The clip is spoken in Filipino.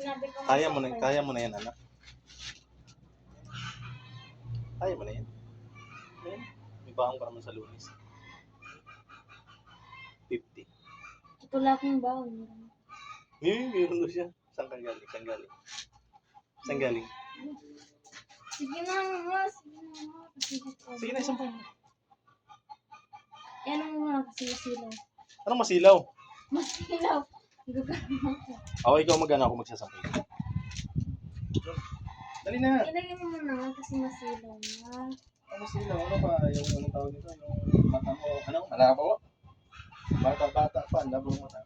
Sinabi ko Kaya mo na yan, anak. Kaya mo na yan. Ayan. May baong ka naman sa Lunes. 50. Ito lang yung baon. Meron daw siya. Saan ka galing? Saan galing? Sige na nga. Sige na, isang pa. Yan ang muna kasi masilaw. Anong masilaw? Masilaw. Gagano ko. Ako, ikaw magana ako magsasampay. Dali na. Ilagay mo muna nga kasi masilaw na. Ano masilaw? Ano pa? Yung anong tawag nito? Yung mata mo. Ano? Malabo? Bata pa. Ang labo ng mata.